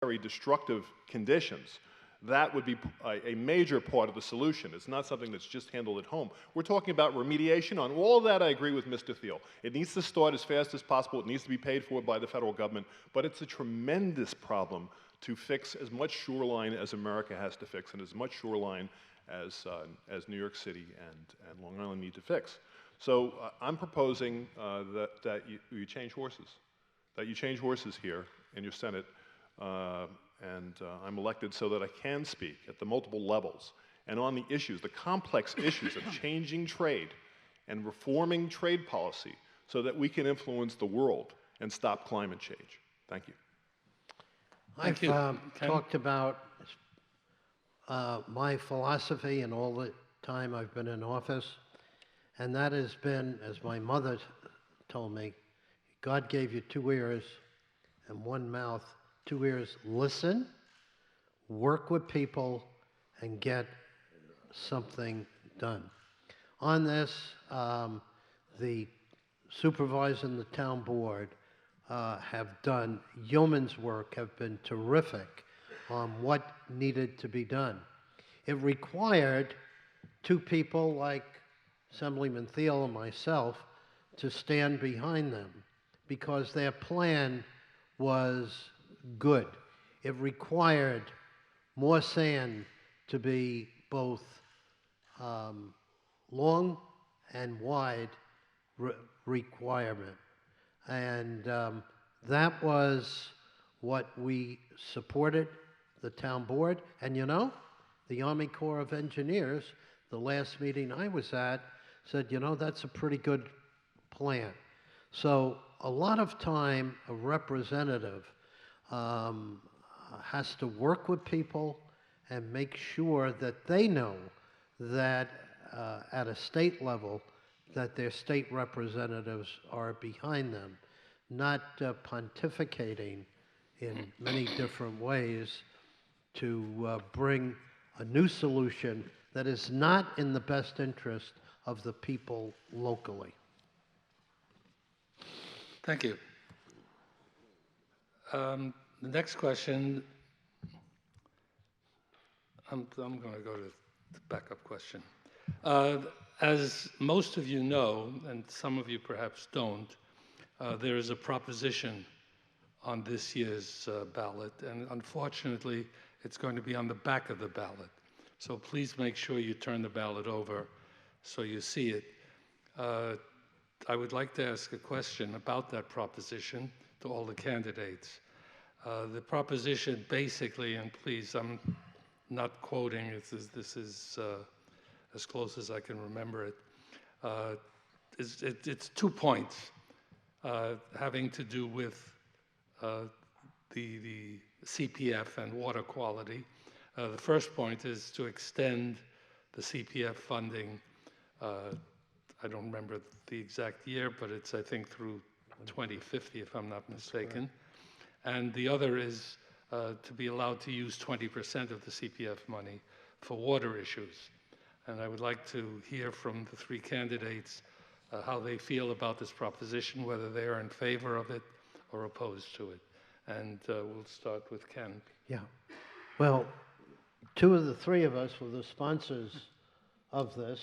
very destructive conditions, that would be a major part of the solution. It's not something that's just handled at home. We're talking about remediation. On all of that, I agree with Mr. Thiel. It needs to start as fast as possible. It needs to be paid for by the federal government. But it's a tremendous problem to fix as much shoreline as America has to fix, and as much shoreline as New York City and Long Island need to fix. So I'm proposing that you change horses, that you change horses here in your Senate, and I'm elected so that I can speak at the multiple levels and on the issues, the complex issues of changing trade and reforming trade policy so that we can influence the world and stop climate change. Thank you. I've talked about my philosophy in all the time I've been in office, and that has been, as my mother told me, God gave you 2 ears and 1 mouth. 2 ears, listen, work with people, and get something done. On this, the supervisor and the town board have done yeoman's work, have been terrific on what needed to be done. It required 2 people like Assemblyman Thiel and myself to stand behind them because their plan was good. It required more sand to be both long and wide requirement. And that was what we supported, the town board. And you know, the Army Corps of Engineers, the last meeting I was at, said, you know, that's a pretty good plan. So a lot of time a representative has to work with people and make sure that they know that at a state level that their state representatives are behind them, not pontificating in many different ways to bring a new solution that is not in the best interest of the people locally. Thank you. The next question, I'm going to go to the backup question. As most of you know, and some of you perhaps don't, there is a proposition on this year's ballot, and unfortunately, it's going to be on the back of the ballot. So please make sure you turn the ballot over so you see it. I would like to ask a question about that proposition to all the candidates. The proposition basically, and please, I'm not quoting, this is as close as I can remember it. It's 2 points having to do with the CPF and water quality. The first point is to extend the CPF funding, I don't remember the exact year, but it's, I think, through 2050, if I'm not mistaken. And the other is to be allowed to use 20% of the CPF money for water issues. And I would like to hear from the 3 candidates how they feel about this proposition, whether they are in favor of it or opposed to it. And we'll start with Ken. Yeah. Well, 2 of the 3 of us were the sponsors of this.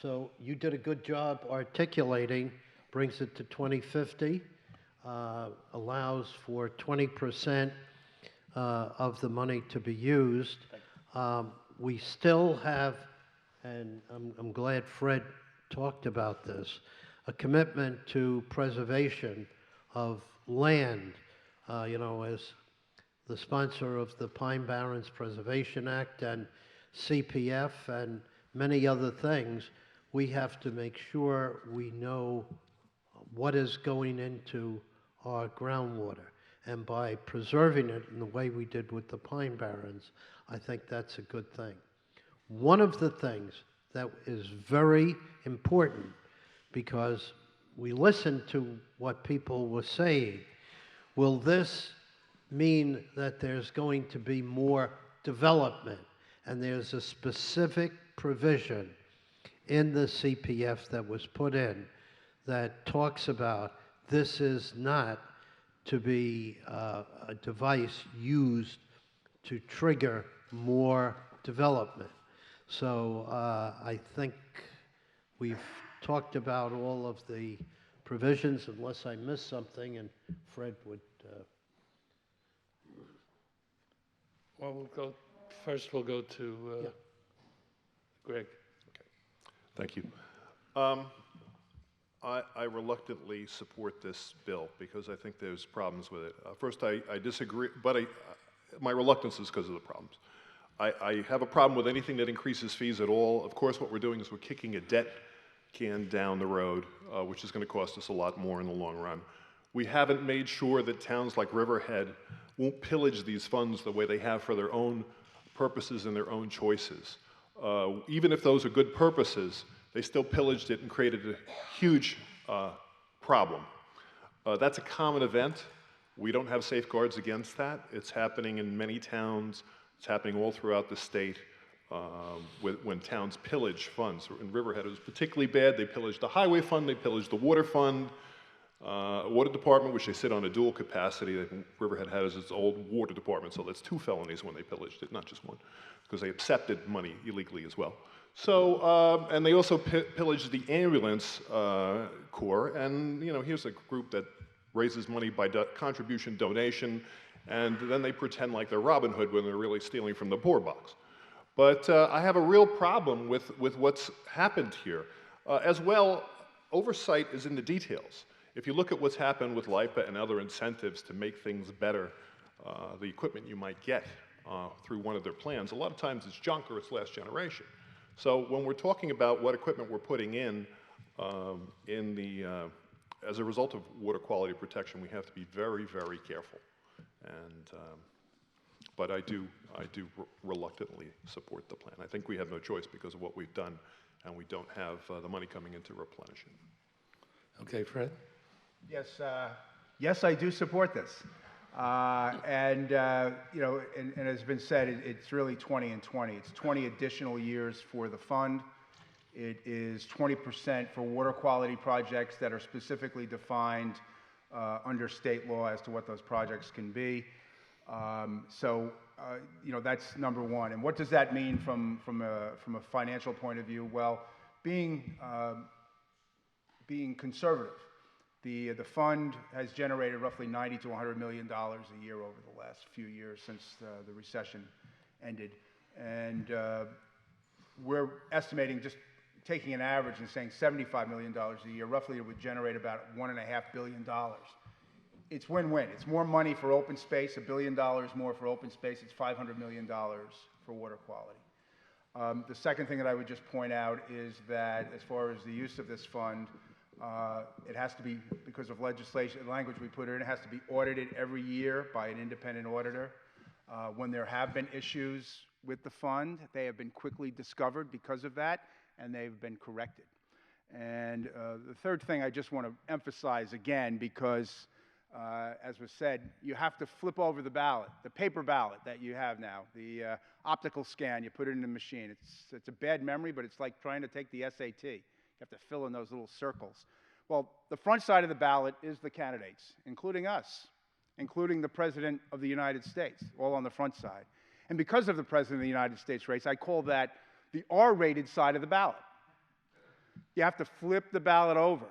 So you did a good job articulating, brings it to 2050, allows for 20% of the money to be used. We still have, and I'm glad Fred talked about this, a commitment to preservation of land. You know, as the sponsor of the Pine Barrens Preservation Act and CPF and many other things, we have to make sure we know what is going into our groundwater. And by preserving it in the way we did with the Pine Barrens, I think that's a good thing. One of the things that is very important, because we listened to what people were saying, will this mean that there's going to be more development? And there's a specific provision in the CPF that was put in that talks about this is not to be a device used to trigger more development. So I think we've talked about all of the provisions, unless I missed something, and Fred would. Well, we'll go to Greg. Thank you. I reluctantly support this bill because I think there's problems with it. First, I disagree, but my reluctance is because of the problems. I have a problem with anything that increases fees at all. Of course, what we're doing is we're kicking a debt can down the road, which is going to cost us a lot more in the long run. We haven't made sure that towns like Riverhead won't pillage these funds the way they have for their own purposes and their own choices. Even if those are good purposes, they still pillaged it and created a huge problem. That's a common event. We don't have safeguards against that. It's happening in many towns. It's happening all throughout the state when towns pillage funds. In Riverhead, it was particularly bad. They pillaged the highway fund, they pillaged the water fund, water department, which they sit on a dual capacity. Riverhead has its old water department, so that's 2 felonies when they pillaged it, not just 1, because they accepted money illegally as well. So, and they also pillaged the ambulance corps, and here's a group that raises money by contribution donation, and then they pretend like they're Robin Hood when they're really stealing from the poor box. But I have a real problem with what's happened here. As well, oversight is in the details. If you look at what's happened with LIPA and other incentives to make things better, the equipment you might get through one of their plans, a lot of times it's junk or it's last generation. So when we're talking about what equipment we're putting in as a result of water quality protection, we have to be very, very careful. And but I do reluctantly support the plan. I think we have no choice because of what we've done, and we don't have the money coming in to replenish it. Okay, Fred? Yes, yes, I do support this. And as has been said, it's really 20 and 20. It's 20 additional years for the fund. It is 20% for water quality projects that are specifically defined under state law as to what those projects can be. That's number one. And what does that mean from a financial point of view? Well, being conservative. The fund has generated roughly $90 to $100 million a year over the last few years since the recession ended. And we're estimating, just taking an average and saying $75 million a year, roughly it would generate about $1.5 billion. It's win-win. It's more money for open space, $1 billion more for open space. It's $500 million for water quality. The second thing that I would just point out is that as far as the use of this fund, it has to be, because of legislation, the language we put in, it has to be audited every year by an independent auditor. When there have been issues with the fund, they have been quickly discovered because of that, and they've been corrected. And the third thing I just want to emphasize again, because as was said, you have to flip over the ballot, the paper ballot that you have now, the optical scan, you put it in the machine. It's a bad memory, but it's like trying to take the SAT. You have to fill in those little circles. Well, the front side of the ballot is the candidates, including us, including the President of the United States, all on the front side. And because of the President of the United States race, I call that the R-rated side of the ballot. You have to flip the ballot over.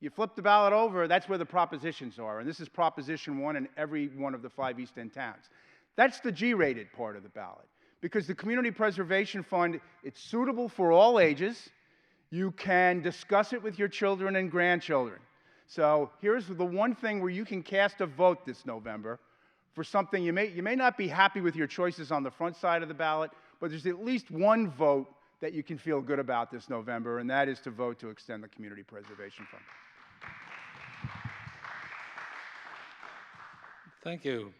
You flip the ballot over, that's where the propositions are. And this is Proposition 1 in every one of the 5 East End towns. That's the G-rated part of the ballot. Because the Community Preservation Fund, it's suitable for all ages. You can discuss it with your children and grandchildren. So here's the one thing where you can cast a vote this November for something you may not be happy with your choices on the front side of the ballot, but there's at least one vote that you can feel good about this November, and that is to vote to extend the Community Preservation Fund. Thank you.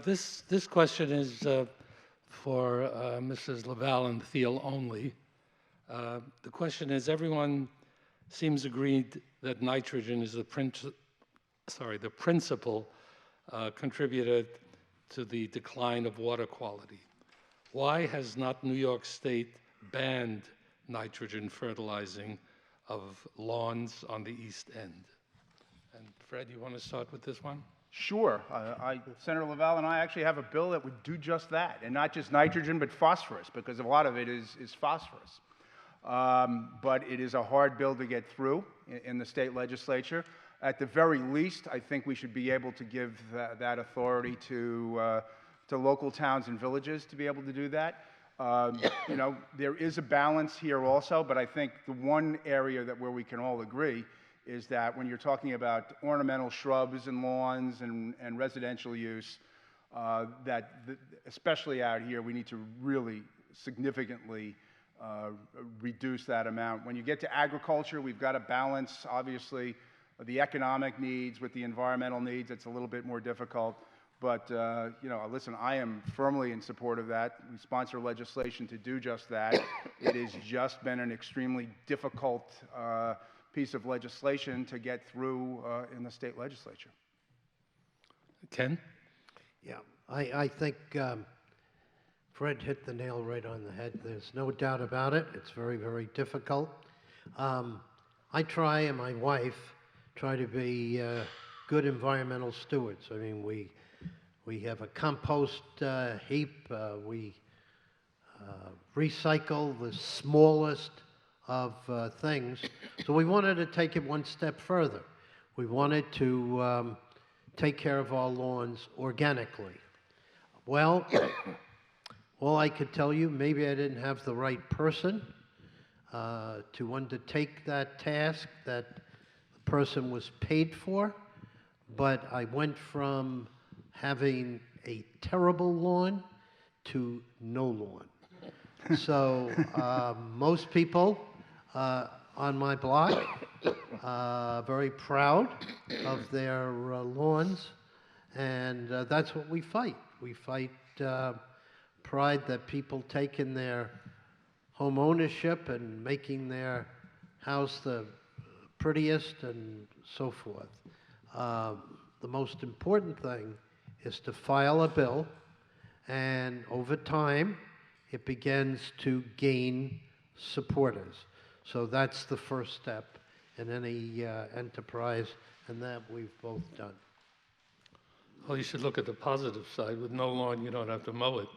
This question is for Mrs. LaValle and Thiel only. The question is, everyone seems agreed that nitrogen is the principal contributor to the decline of water quality. Why has not New York State banned nitrogen fertilizing of lawns on the East End? And Fred, you want to start with this one? Sure. Senator LaValle and I actually have a bill that would do just that, and not just nitrogen, but phosphorus, because a lot of it is phosphorus. But it is a hard bill to get through in the state legislature. At the very least, I think we should be able to give that authority to local towns and villages to be able to do that. You know, there is a balance here also, but I think the one area where we can all agree is that when you're talking about ornamental shrubs and lawns and residential use, especially out here, we need to really significantly reduce that amount. When you get to agriculture, we've got to balance, obviously, the economic needs with the environmental needs. It's a little bit more difficult. But, you know, listen, I am firmly in support of that. We sponsor legislation to do just that. It has just been an extremely difficult piece of legislation to get through in the state legislature. Ken? Yeah, I think Fred hit the nail right on the head. There's no doubt about it. It's very, very difficult. I try, and my wife try to be good environmental stewards. I mean, we have a compost heap. We recycle the smallest of things. So we wanted to take it one step further. We wanted to take care of our lawns organically. Well, all I could tell you, maybe I didn't have the right person to undertake that task that the person was paid for, but I went from having a terrible lawn to no lawn. So most people on my block very proud of their lawns, and that's what we fight. We fight pride that people take in their home ownership and making their house the prettiest and so forth. The most important thing is to file a bill, and over time it begins to gain supporters. So that's the first step in any enterprise, and that we've both done. Well, you should look at the positive side. With no lawn, you don't have to mow it.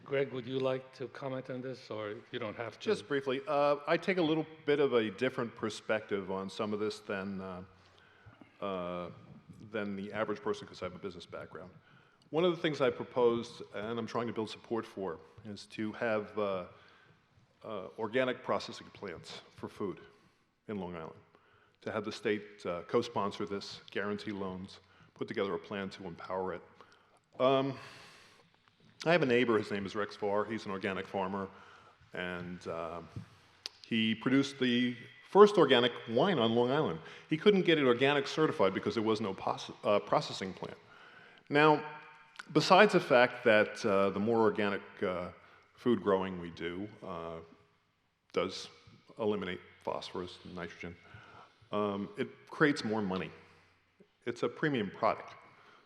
Greg, would you like to comment on this, or you don't have to? Just briefly, I take a little bit of a different perspective on some of this than the average person, because I have a business background. One of the things I proposed, and I'm trying to build support for, is to have organic processing plants for food in Long Island. To have the state co-sponsor this, guarantee loans, put together a plan to empower it. I have a neighbor, his name is Rex Farr. He's an organic farmer, and he produced the first organic wine on Long Island. He couldn't get it organic certified because there was no processing plant. Now, besides the fact that the more organic food growing we do does eliminate phosphorus and nitrogen, it creates more money. It's a premium product.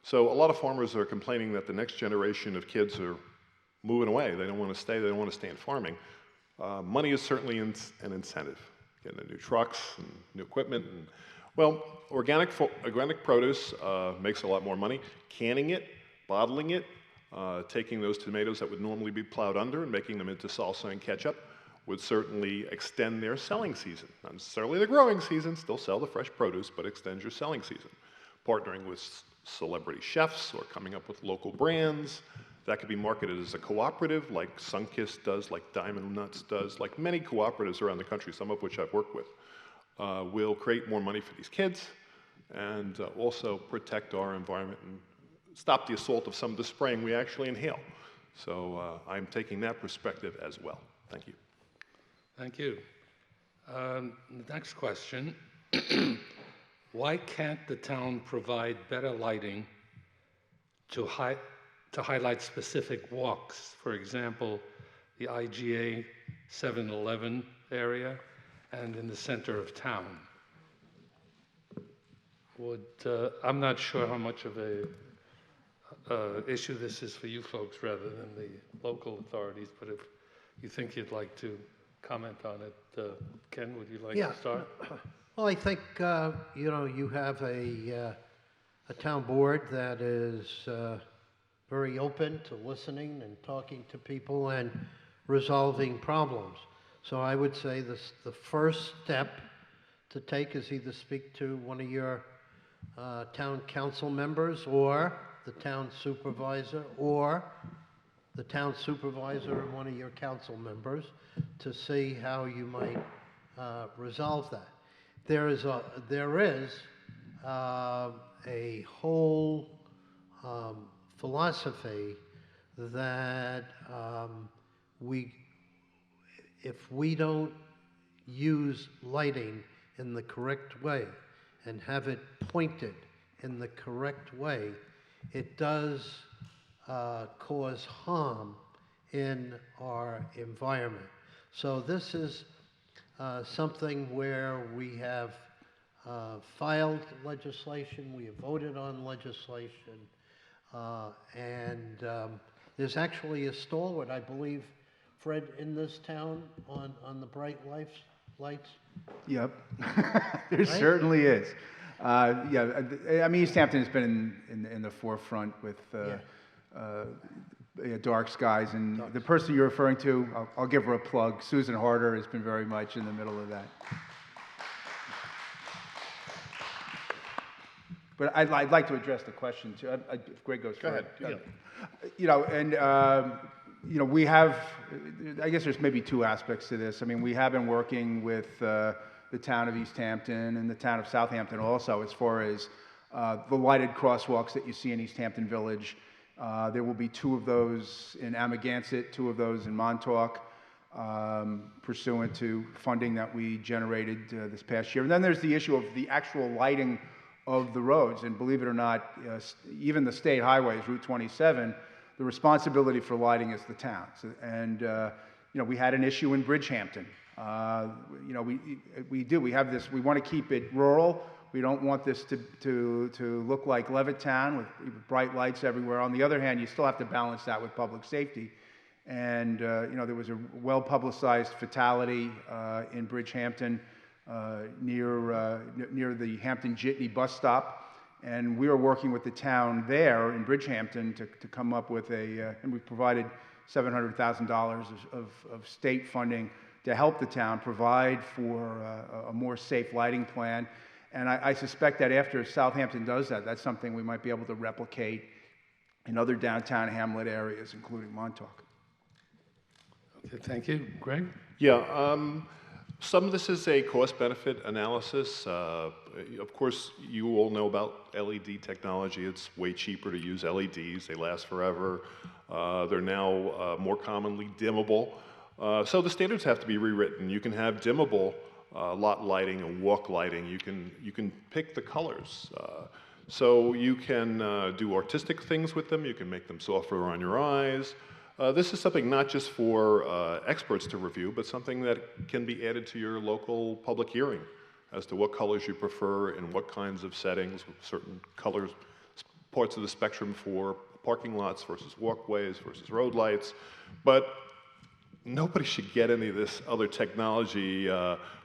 So a lot of farmers are complaining that the next generation of kids are moving away. They don't want to stay. They don't want to stay in farming. Money is certainly an incentive. Getting the new trucks and new equipment. And, well, organic produce makes a lot more money. Canning it, bottling it, taking those tomatoes that would normally be plowed under and making them into salsa and ketchup would certainly extend their selling season. Not necessarily the growing season, still sell the fresh produce, but extends your selling season. Partnering with celebrity chefs or coming up with local brands. That could be marketed as a cooperative like Sunkist does, like Diamond Nuts does, like many cooperatives around the country, some of which I've worked with. Will create more money for these kids and also protect our environment and stop the assault of some of the spraying we actually inhale. So I'm taking that perspective as well. Thank you. Thank you. The next question. Why can't the town provide better lighting to highlight specific walks? For example, the IGA 7-Eleven area and in the center of town. I'm not sure how much of a issue this is for you folks rather than the local authorities, but if you think you'd like to comment on it, Ken, would you like to start? Well, I think, you know, you have a town board that is very open to listening and talking to people and resolving problems. So I would say the first step to take is either speak to one of your town council members or the town supervisor or the town supervisor and one of your council members to see how you might resolve that. There is a whole philosophy that if we don't use lighting in the correct way and have it pointed in the correct way, it does cause harm in our environment. So this is something where we have filed legislation, we have voted on legislation, and there's actually a stalwart, I believe, Fred, in this town on the bright lights. Yep, there certainly is. Yeah, I mean, East Hampton has been in the forefront with dark skies, and the person you're referring to, I'll give her a plug. Susan Harder has been very much in the middle of that. But I'd like to address the question too. If Greg goes Go first. ahead. You know, and you know, we have. I guess there's maybe two aspects to this. I mean, we have been working with the town of East Hampton and the town of Southampton also, as far as the lighted crosswalks that you see in East Hampton Village. There will be 2 of those in Amagansett, 2 of those in Montauk, pursuant to funding that we generated this past year. And then there's the issue of the actual lighting of the roads. And believe it or not, even the state highways, Route 27, the responsibility for lighting is the town. So, and you know, we had an issue in Bridgehampton. You know, we have this. We want to keep it rural. We don't want this to look like Levittown with bright lights everywhere. On the other hand, you still have to balance that with public safety. And you know, there was a well-publicized fatality in Bridgehampton near the Hampton Jitney bus stop. And we are working with the town there in Bridgehampton to come up with and we've provided $700,000 of state funding to help the town provide for a more safe lighting plan. And I suspect that after Southampton does that, that's something we might be able to replicate in other downtown hamlet areas, including Montauk. Okay, thank you. Greg? Yeah, some of this is a cost-benefit analysis. Of course, you all know about LED technology. It's way cheaper to use LEDs. They last forever. They're now more commonly dimmable. So the standards have to be rewritten. You can have dimmable lot lighting and walk lighting. You can pick the colors. So you can do artistic things with them. You can make them softer on your eyes. This is something not just for experts to review, but something that can be added to your local public hearing as to what colors you prefer and what kinds of settings, certain colors, parts of the spectrum for parking lots versus walkways versus road lights. But nobody should get any of this other technology,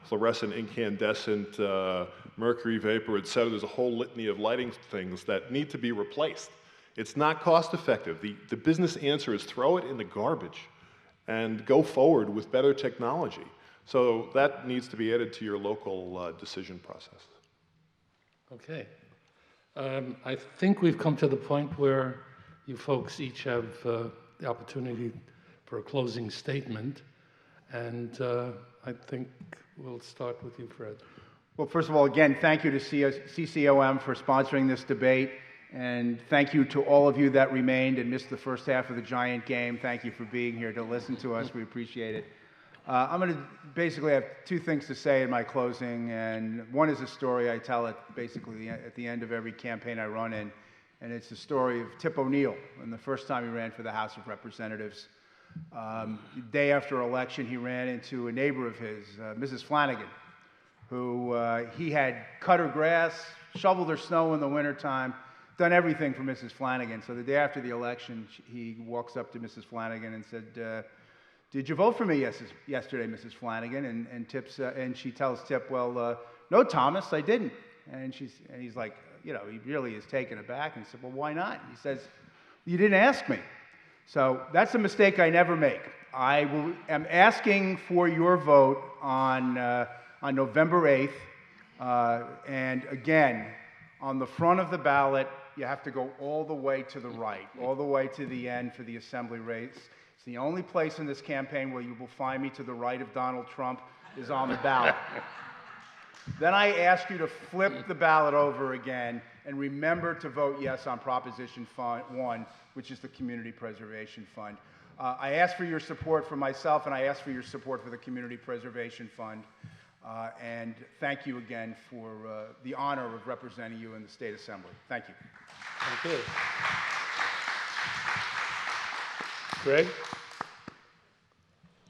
fluorescent, incandescent, mercury vapor, et cetera. There's a whole litany of lighting things that need to be replaced. It's not cost effective. The business answer is throw it in the garbage and go forward with better technology. So that needs to be added to your local decision process. Okay. I think we've come to the point where you folks each have the opportunity for a closing statement. And I think we'll start with you, Fred. Well, first of all, again, thank you to CCOM for sponsoring this debate. And thank you to all of you that remained and missed the first half of the Giant game. Thank you for being here to listen to us. We appreciate it. I'm going to basically have 2 things to say in my closing. And one is a story I tell basically at the end of every campaign I run in. And it's the story of Tip O'Neill and the first time he ran for the House of Representatives. Day after election, he ran into a neighbor of his, Mrs. Flanagan, who he had cut her grass, shoveled her snow in the wintertime, done everything for Mrs. Flanagan. So the day after the election, he walks up to Mrs. Flanagan and said, did you vote for me yesterday, Mrs. Flanagan? And she tells Tip, well, no, Thomas, I didn't. And he's like, he really is taken aback. And he said, well, why not? He says, you didn't ask me. So that's a mistake I never make. am asking for your vote on November 8th. And again, on the front of the ballot, you have to go all the way to the right, all the way to the end for the assembly race. It's the only place in this campaign where you will find me to the right of Donald Trump is on the ballot. Then I ask you to flip the ballot over again and remember to vote yes on Proposition 1, which is the Community Preservation Fund. I ask for your support for myself, and I ask for your support for the Community Preservation Fund. And thank you again for the honor of representing you in the State Assembly. Thank you. Thank you. Greg?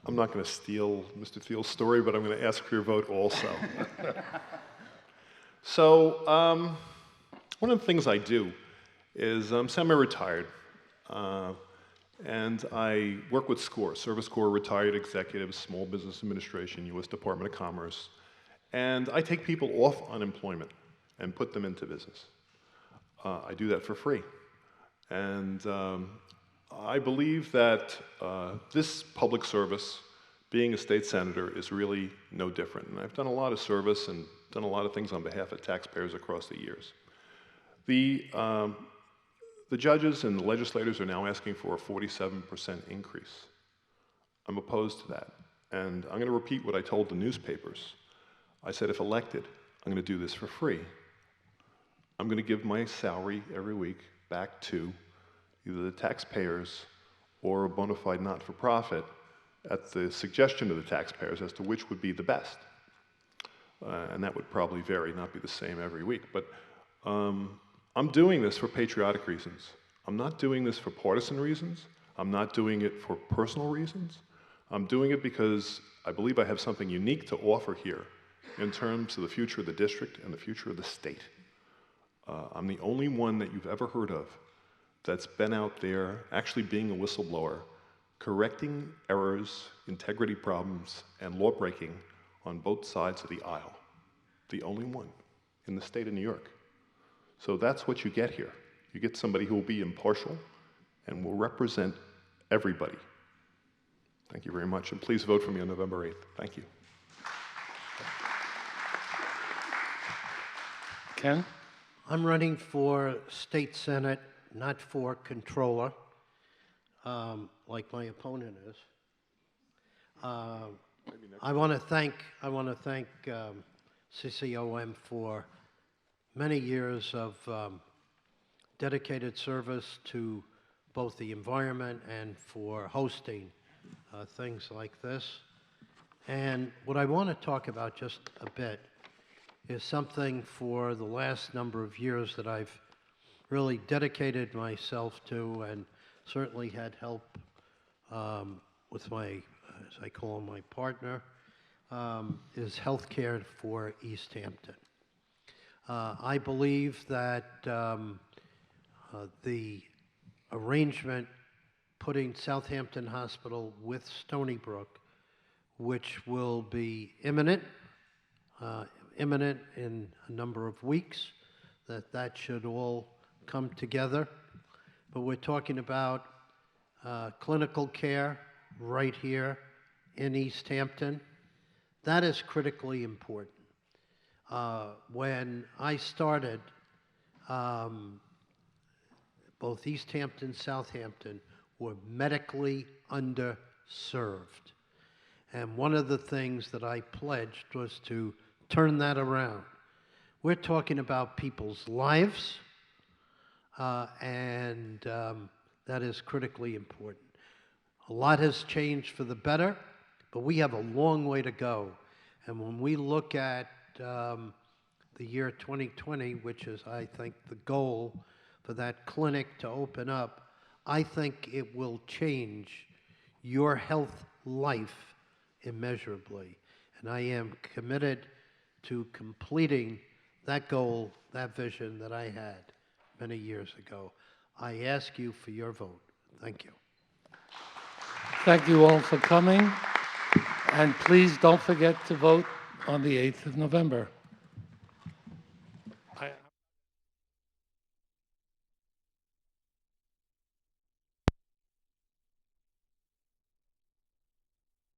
I'm not going to steal Mr. Thiel's story, but I'm going to ask for your vote also. So one of the things I do is I'm semi-retired, and I work with SCORE, Service Corps Retired Executives, Small Business Administration, U.S. Department of Commerce, and I take people off unemployment and put them into business. I do that for free. And I believe that this public service, being a state senator, is really no different. And I've done a lot of service and done a lot of things on behalf of taxpayers across the years. The judges and the legislators are now asking for a 47% increase. I'm opposed to that. And I'm going to repeat what I told the newspapers. I said, if elected, I'm going to do this for free. I'm going to give my salary every week back to either the taxpayers or a bona fide not-for-profit at the suggestion of the taxpayers as to which would be the best. And that would probably vary, not be the same every week. But I'm doing this for patriotic reasons. I'm not doing this for partisan reasons. I'm not doing it for personal reasons. I'm doing it because I believe I have something unique to offer here in terms of the future of the district and the future of the state. I'm the only one that you've ever heard of that's been out there actually being a whistleblower, correcting errors, integrity problems, and law breaking on both sides of the aisle. The only one in the state of New York. So that's what you get here. You get somebody who will be impartial and will represent everybody. Thank you very much, and please vote for me on November 8th. Thank you. Ken? I'm running for state senate, not for controller, like my opponent is. I want to thank CCOM for many years of dedicated service to both the environment and for hosting things like this. And what I want to talk about just a bit is something for the last number of years that I've really dedicated myself to and certainly had help with my, as I call him, my partner, is healthcare for East Hampton. I believe that the arrangement putting Southampton Hospital with Stony Brook, which will be imminent in a number of weeks, that should all come together. But we're talking about clinical care right here in East Hampton. That is critically important. When I started, both East Hampton and Southampton were medically underserved. And one of the things that I pledged was to turn that around. We're talking about people's lives, and that is critically important. A lot has changed for the better, but we have a long way to go. And when we look at the year 2020, which is, I think, the goal for that clinic to open up, I think it will change your health life immeasurably. And I am committed to completing that goal, that vision that I had many years ago. I ask you for your vote. Thank you. Thank you all for coming. And please don't forget to vote on the 8th of November.